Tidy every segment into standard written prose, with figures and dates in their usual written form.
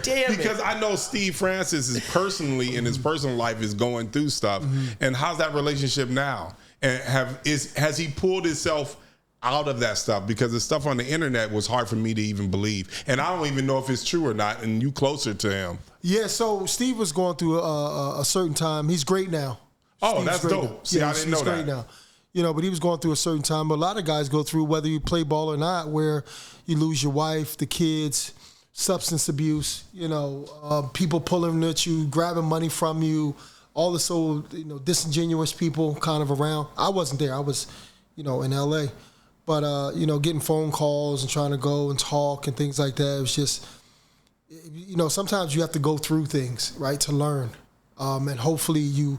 damn it. Because I know Steve Francis is personally in his personal life is going through stuff. And how's that relationship now? And has he pulled himself out of that stuff? Because the stuff on the internet was hard for me to even believe. And I don't even know if it's true or not. And you closer to him. Yeah, so Steve was going through a certain time. He's great now. Oh, Steve's that's great dope. now. See, I didn't know that. He's great now. You know, but he was going through a certain time. But a lot of guys go through, whether you play ball or not, where you lose your wife, the kids, substance abuse, you know, people pulling at you, grabbing money from you, all the disingenuous people kind of around. I wasn't there. I was, in LA. But, getting phone calls and trying to go and talk and things like that, it was just, sometimes you have to go through things, right, to learn. And hopefully you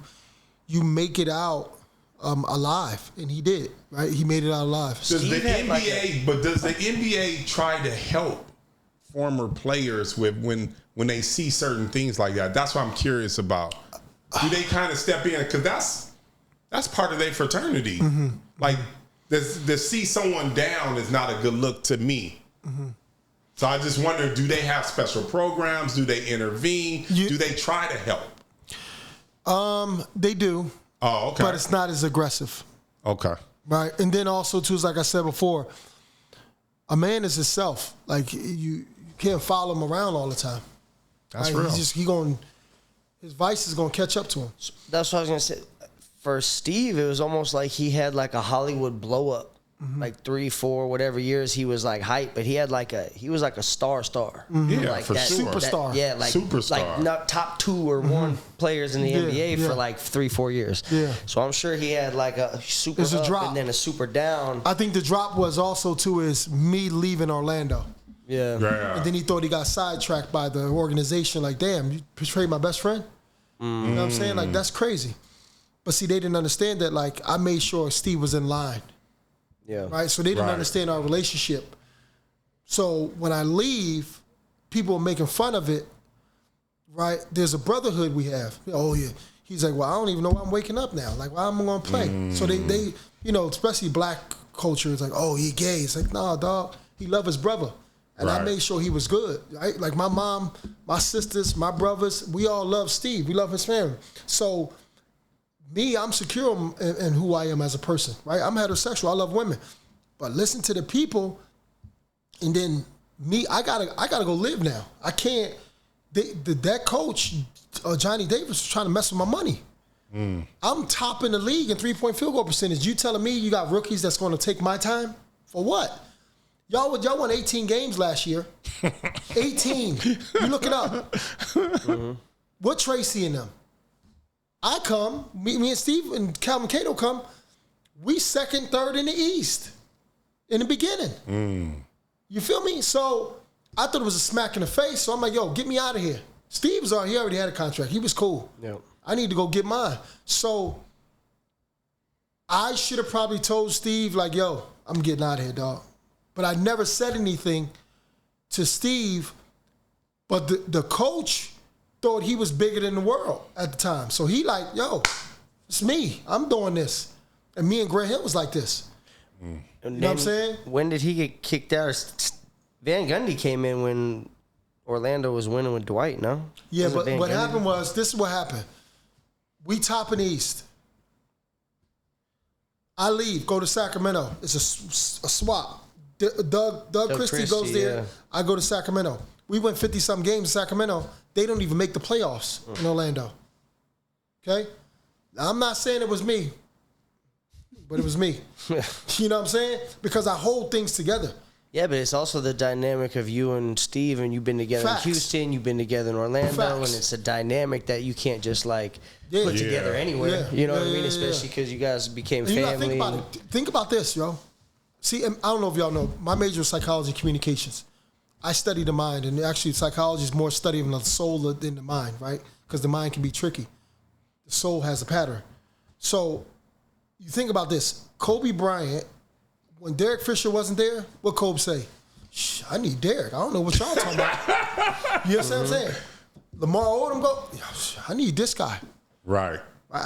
make it out alive, and he did, right? He made it out alive. Does the NBA try to help former players with when they see certain things like that? That's what I'm curious about. Do they kind of step in? Because that's part of their fraternity. Mm-hmm. Like, to see someone down is not a good look to me. Mm-hmm. So I just wonder, do they have special programs? Do they intervene? Do they try to help? They do. Oh, okay. But it's not as aggressive. Okay. Right. And then also, too, like I said before, a man is himself. Like, you can't follow him around all the time. That's right? real. His vice is going to catch up to him. That's what I was going to say. For Steve, it was almost like he had like a Hollywood blow up. Mm-hmm. Like 3, 4, whatever years he was like hype, but he was like a star. Mm-hmm. Yeah, like for that, sure. Superstar. Superstar. Like not top 2 or 1 players in the NBA for like 3, 4 years. Yeah. So I'm sure he had like a super up drop. and then a super down. I think the drop was also too is me leaving Orlando. Yeah. And then he thought he got sidetracked by the organization. Like, damn, you betrayed my best friend? You know what I'm saying? Like, that's crazy. But see, they didn't understand that, like, I made sure Steve was in line. Yeah. Right? So they didn't understand our relationship. So when I leave, people are making fun of it, right? There's a brotherhood we have. Oh, yeah. He's like, well, I don't even know why I'm waking up now. Like, why am I going to play? So they, especially black culture, is like, oh, he gay. It's like, nah, dog. He loved his brother. And I made sure he was good, right? Like, my mom, my sisters, my brothers, we all love Steve. We love his family. So me, I'm secure in who I am as a person, right? I'm heterosexual. I love women. But listen to the people, and then me, I gotta go live now. I can't. That coach, Johnny Davis, was trying to mess with my money. I'm top in the league in 3-point field goal percentage. You telling me you got rookies that's going to take my time? For what? Y'all won 18 games last year. 18. You look it up. Mm-hmm. What Tracy and them? I come, me and Steve and Calvin Cato come, we second, third in the East in the beginning. You feel me? So I thought it was a smack in the face. So I'm like, yo, get me out of here. Steve was he already had a contract. He was cool. Yep. I need to go get mine. So I should have probably told Steve, like, yo, I'm getting out of here, dog. But I never said anything to Steve. But the coach thought he was bigger than the world at the time. So he like, yo, it's me. I'm doing this. And me and Grant Hill was like this. You know what I'm saying? When did he get kicked out? Van Gundy came in when Orlando was winning with Dwight, no? Yeah, but what happened was, this is what happened. We top in the East. I leave, go to Sacramento. It's a swap. Doug Christie goes there. Yeah. I go to Sacramento. We went 50-something games in Sacramento. They don't even make the playoffs in Orlando. Okay? Now, I'm not saying it was me, but it was me. You know what I'm saying? Because I hold things together. Yeah, but it's also the dynamic of you and Steve, and you've been together in Houston, you've been together in Orlando, and it's a dynamic that you can't just put together anywhere. Yeah. You know what I mean? Especially because you guys became family. Think about this, yo. See, I don't know if y'all know, my major is psychology and communications. I study the mind, and actually psychology is more study of the soul than the mind, right? Because the mind can be tricky. The soul has a pattern. So you think about this. Kobe Bryant, when Derek Fisher wasn't there, what Kobe say? I need Derek. I don't know what y'all talking about. You know what I'm saying? Lamar Odom go, I need this guy. Right.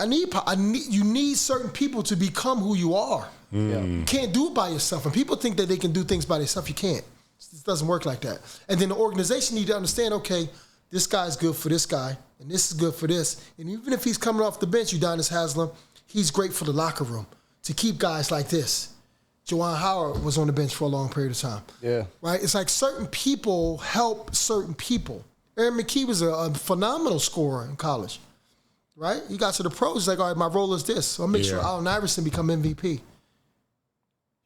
You need certain people to become who you are. You can't do it by yourself. And people think that they can do things by themselves. You can't. It doesn't work like that. And then the organization need to understand, okay, this guy's good for this guy, and this is good for this. And even if he's coming off the bench, Udonis Haslem, he's great for the locker room to keep guys like this. Juwan Howard was on the bench for a long period of time. Yeah. Right? It's like certain people help certain people. Aaron McKee was a phenomenal scorer in college. Right? He got to the pros. He's like, all right, my role is this. So I'll make sure Allen Iverson become MVP.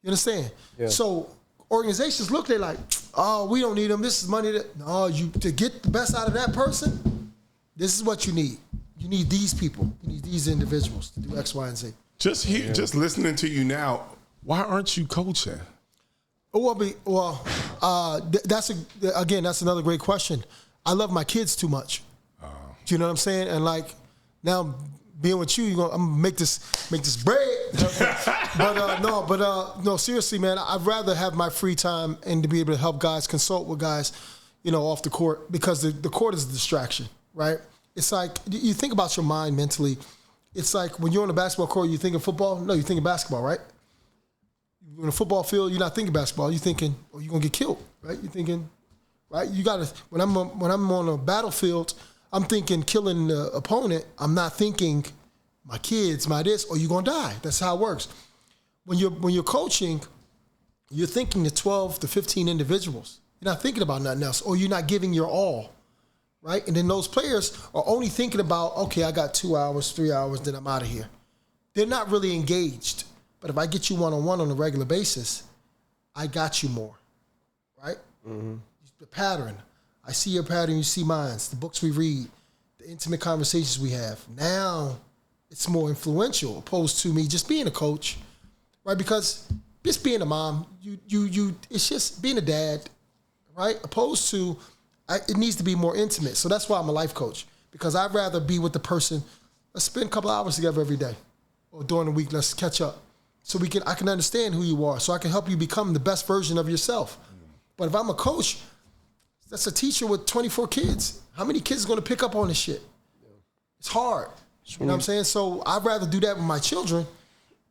You understand? Yeah. So organizations look, they're like, oh, we don't need him. This is money that, no, to get the best out of that person, this is what you need. You need these people. You need these individuals to do X, Y, and Z. Just listening to you now, why aren't you coaching? That's another great question. I love my kids too much. Do you know what I'm saying? And like now being with you, I'm gonna make this bread. No, seriously, man. I'd rather have my free time and to be able to help guys, consult with guys, off the court, because the court is a distraction, right? It's like you think about your mind mentally. It's like when you're on the basketball court, you thinking football. No, you're thinking basketball, right? On a football field, you're not thinking basketball. You're thinking, oh, you're gonna get killed, right? You're thinking, right? You gotta. When I'm on a battlefield, I'm thinking killing the opponent. I'm not thinking my kids, my this, or you're gonna die. That's how it works. When you're coaching, you're thinking of 12 to 15 individuals. You're not thinking about nothing else, or you're not giving your all, right? And then those players are only thinking about, okay, I got 2 hours, 3 hours, then I'm out of here. They're not really engaged. But if I get you one-on-one on a regular basis, I got you more, right? Mm-hmm. The pattern. I see your pattern, you see mine. The books we read, the intimate conversations we have. Now it's more influential opposed to me just being a coach, right? Because just being a mom, it's just being a dad, right? Opposed to, it needs to be more intimate. So that's why I'm a life coach, because I'd rather be with the person. Let's spend a couple hours together every day, or during the week, let's catch up. So I can understand who you are, so I can help you become the best version of yourself. But if I'm a coach, that's a teacher with 24 kids. How many kids are going to pick up on this shit? It's hard. You know what I'm saying? So I'd rather do that with my children,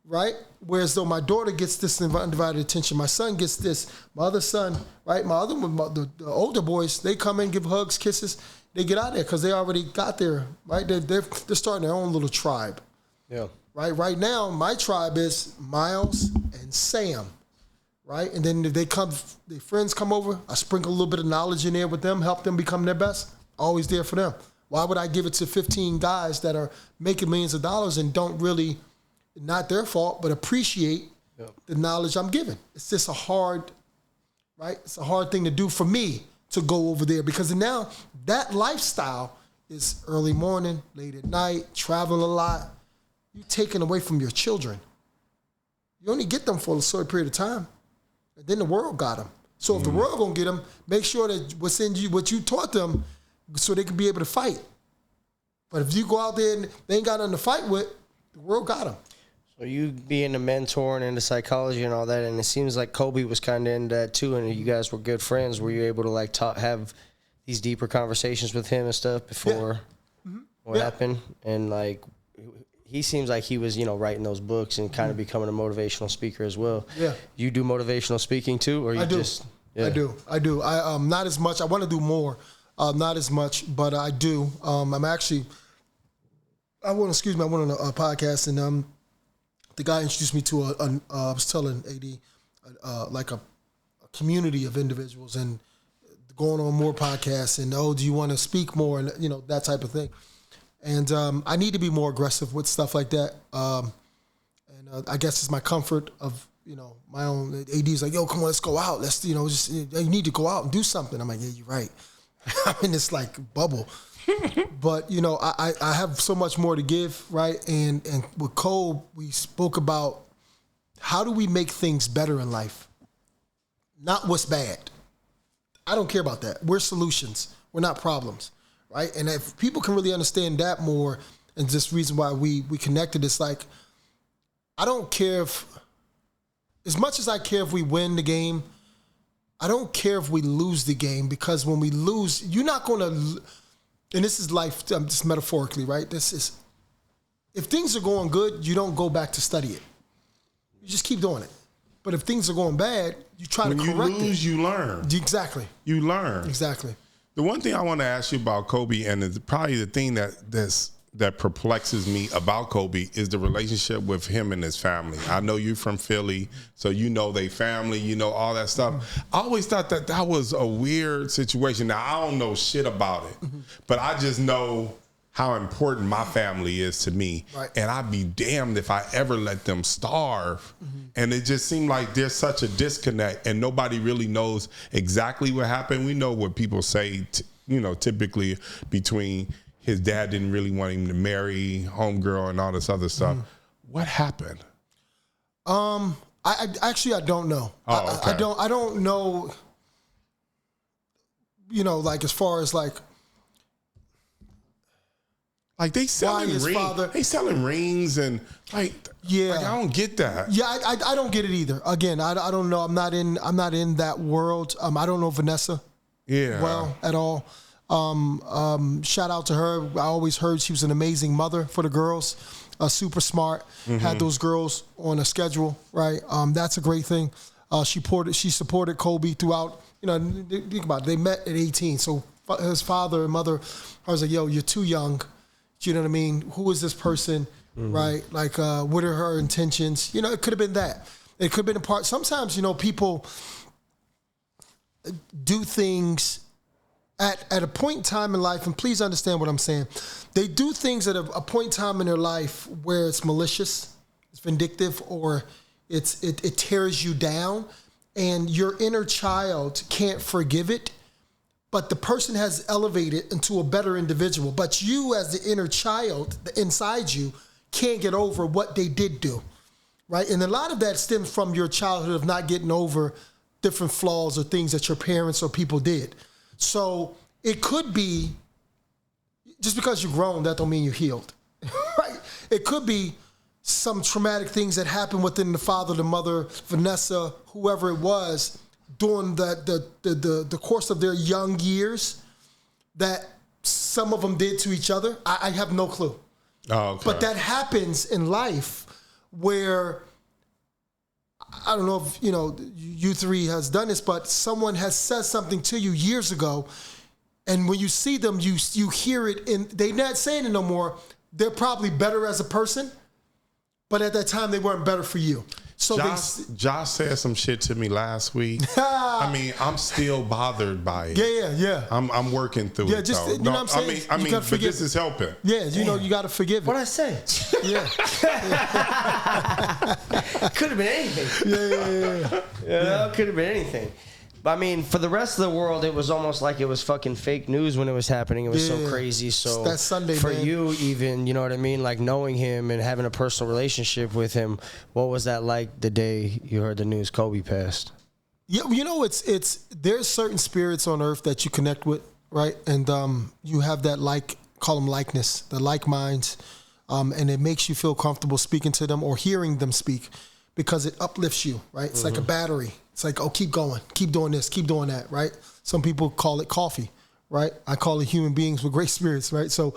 right? Whereas though my daughter gets this undivided attention, my son gets this, my other son, right? The older boys, they come in, give hugs, kisses, they get out there because they already got there, right? They're starting their own little tribe. Yeah. Right now, my tribe is Miles and Sam, right? And then if their friends come over, I sprinkle a little bit of knowledge in there with them, help them become their best. Always there for them. Why would I give it to 15 guys that are making millions of dollars and don't really, not their fault, but appreciate the knowledge I'm giving? It's just right? It's a hard thing to do for me to go over there, because now that lifestyle is early morning, late at night, traveling a lot. You're taken away from your children. You only get them for a short period of time, and then the world got them. So if the world gonna get them, make sure that what's in you, what you taught them, so they can be able to fight. But if you go out there and they ain't got nothing to fight with, the world got them. So you being a mentor and into psychology and all that, and it seems like Kobe was kind of into that too, and you guys were good friends. Were you able to like have these deeper conversations with him and stuff before what happened? And like, he seems like he was, writing those books and kind of becoming a motivational speaker as well. Yeah. You do motivational speaking too, or you just? Yeah. I do. I not as much. I want to do more. Not as much, but I do. I went on a podcast, and the guy introduced me to I was telling AD, like a community of individuals, and going on more podcasts, and do you want to speak more, and that type of thing. And I need to be more aggressive with stuff like that. And I guess it's my comfort of, my own. AD's like, yo, come on, let's go out. Let's, you need to go out and do something. I'm like, yeah, you're right. I'm in this like bubble. But, I have so much more to give, right? And with Cole, we spoke about how do we make things better in life? Not what's bad. I don't care about that. We're solutions. We're not problems. Right? And if people can really understand that more, and just reason why we connected, it's like, I don't care as much as I care if we win the game, I don't care if we lose the game, because when we lose, you're not going to, and this is life, just metaphorically, right? This is, if things are going good, you don't go back to study it. You just keep doing it. But if things are going bad, You try to correct it. When you lose, you learn. Exactly. You learn. Exactly. The one thing I want to ask you about Kobe, and it's probably the thing that perplexes me about Kobe, is the relationship with him and his family. I know you from Philly, so you know they family, you know all that stuff. I always thought that was a weird situation. Now, I don't know shit about it, but I just know how important my family is to me. Right. And I'd be damned if I ever let them starve. And it just seemed like there's such a disconnect and nobody really knows exactly what happened. We know what people say, typically between his dad didn't really want him to marry homegirl and all this other stuff. What happened? I don't know. Oh, okay. I don't know, like as far as like they selling rings. They selling rings and I don't get that. Yeah, I don't get it either. Again, I don't know. I'm not in that world. I don't know Vanessa. Yeah. Well, at all. Shout out to her. I always heard she was an amazing mother for the girls. Super smart. Had those girls on a schedule. Right. That's a great thing. She supported Kobe throughout. Think about it. They met at 18. So his father and mother, I was like, yo, you're too young. You know what I mean? Who is this person, right? Like, what are her intentions? It could have been that. It could have been a part. Sometimes, people do things at a point in time in life, and please understand what I'm saying. They do things at a point in time in their life where it's malicious, it's vindictive, or it tears you down, and your inner child can't forgive it. But the person has elevated into a better individual. But you, as the inner child, the inside you, can't get over what they did do, right? And a lot of that stems from your childhood of not getting over different flaws or things that your parents or people did. So it could be, just because you're grown, that don't mean you're healed, right? It could be some traumatic things that happened within the father, the mother, Vanessa, whoever it was, during the course of their young years, that some of them did to each other. I have no clue. Oh, okay. But that happens in life where, I don't know if you three has done this, but someone has said something to you years ago, and when you see them, you hear it, and they're not saying it no more. They're probably better as a person, but at that time they weren't better for you. So Josh said some shit to me last week. I mean, I'm still bothered by it. Yeah. I'm working through it. Just, you know what I'm saying? I mean, but this is helping. Yeah, you got to forgive it. What'd I say? Yeah. Could have been anything. Yeah. Could have been anything. But I mean, for the rest of the world, it was almost like it was fucking fake news when it was happening. It was so crazy. So that Sunday, for man. you, even, you know what I mean? Like knowing him and having a personal relationship with him, what was that like the day you heard the news Kobe passed? Yeah, it's there's certain spirits on earth that you connect with, right? And you have that call them likeness, the like minds, and it makes you feel comfortable speaking to them or hearing them speak because it uplifts you, right? It's like a battery. It's like, oh, keep going, keep doing this, keep doing that, right? Some people call it coffee, right? I call it human beings with great spirits, right? So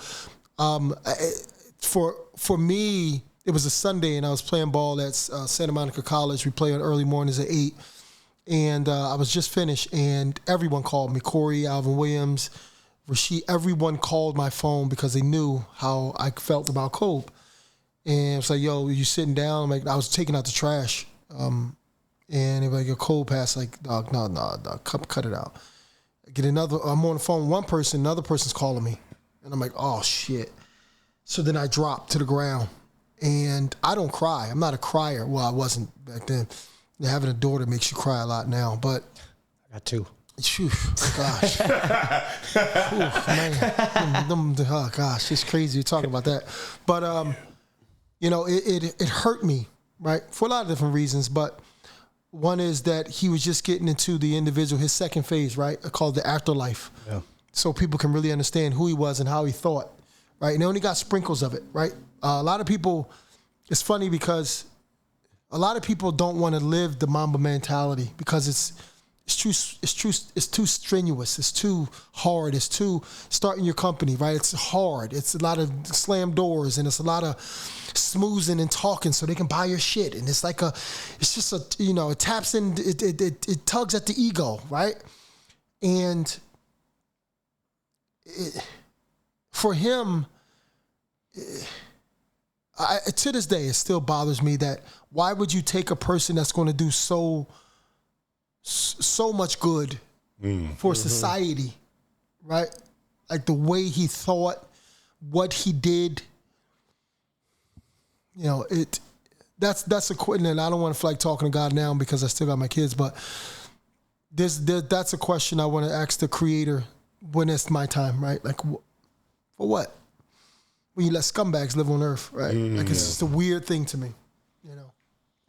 for me, it was a Sunday and I was playing ball at Santa Monica College. We play on early mornings at 8. And I was just finished and everyone called me. Corey, Alvin Williams, Rasheed, everyone called my phone because they knew how I felt about Kobe. And it's like, yo, you sitting down? I'm like, I was taking out the trash. And they were like, your Kobe passed. Like, dog, no, cut it out. I'm on the phone with one person, another person's calling me. And I'm like, oh, shit. So then I dropped to the ground. And I don't cry. I'm not a crier. Well, I wasn't back then. Having a daughter makes you cry a lot now, but I got 2. Phew, gosh. Oof, man. Oh, gosh, it's crazy you're talking about that. But, it hurt me, right, for a lot of different reasons. But one is that he was just getting into the individual, his second phase, right, called the afterlife. Yeah. So people can really understand who he was and how he thought, right? And they only got sprinkles of it, right? A lot of people, it's funny because a lot of people don't want to live the Mamba mentality because it's It's too strenuous. It's too hard. It's too starting your company, right? It's hard. It's a lot of slam doors and it's a lot of smoozing and talking so they can buy your shit. And it's like it taps in, it tugs at the ego, right? And for him, to this day, it still bothers me that why would you take a person that's going to do so much good for society, right? Like the way he thought, what he did. That's a question, and I don't want to feel like talking to God now because I still got my kids, but that's a question I want to ask the Creator when it's my time, right? Like, for what? When you let scumbags live on earth, right? Like, it's just a weird thing to me,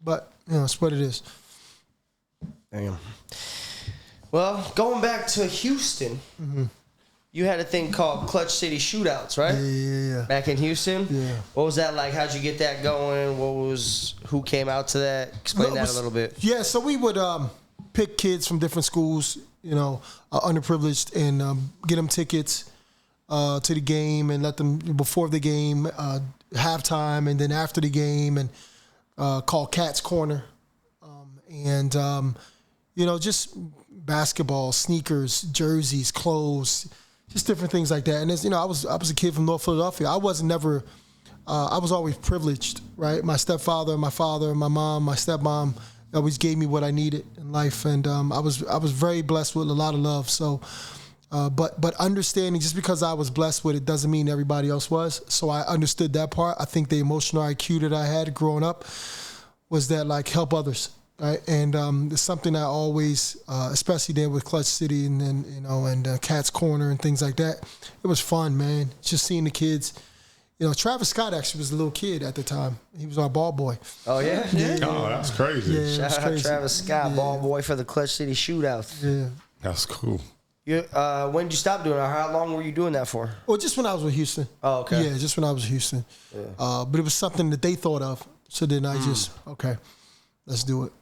But, it's what it is. Damn. Well, going back to Houston, you had a thing called Clutch City Shootouts, right? Yeah. Back in Houston? Yeah. What was that like? How'd you get that going? Who came out to that? Explain that a little bit. Yeah, so we would pick kids from different schools, underprivileged, and get them tickets to the game and let them, before the game, halftime, and then after the game, and call Cat's Corner. Just basketball, sneakers, jerseys, clothes, just different things like that. And as I was a kid from North Philadelphia. I was always privileged, right? My stepfather, my father, my mom, my stepmom always gave me what I needed in life, and I was very blessed with a lot of love. So, but understanding, just because I was blessed with it doesn't mean everybody else was. So I understood that part. I think the emotional IQ that I had growing up was that, like, help others. Right? And it's something I always, especially there with Clutch City and Cat's Corner and things like that. It was fun, man. Just seeing the kids. Travis Scott actually was a little kid at the time. He was our ball boy. Oh, yeah? Oh, that's crazy. Yeah, Shout out Travis Scott, ball boy for the Clutch City Shootouts. Yeah. That's cool. When did you stop doing that? How long were you doing that for? Well, just when I was with Houston. Oh, okay. Yeah, just when I was with Houston. Yeah. But it was something that they thought of. So then I just, okay, let's do it.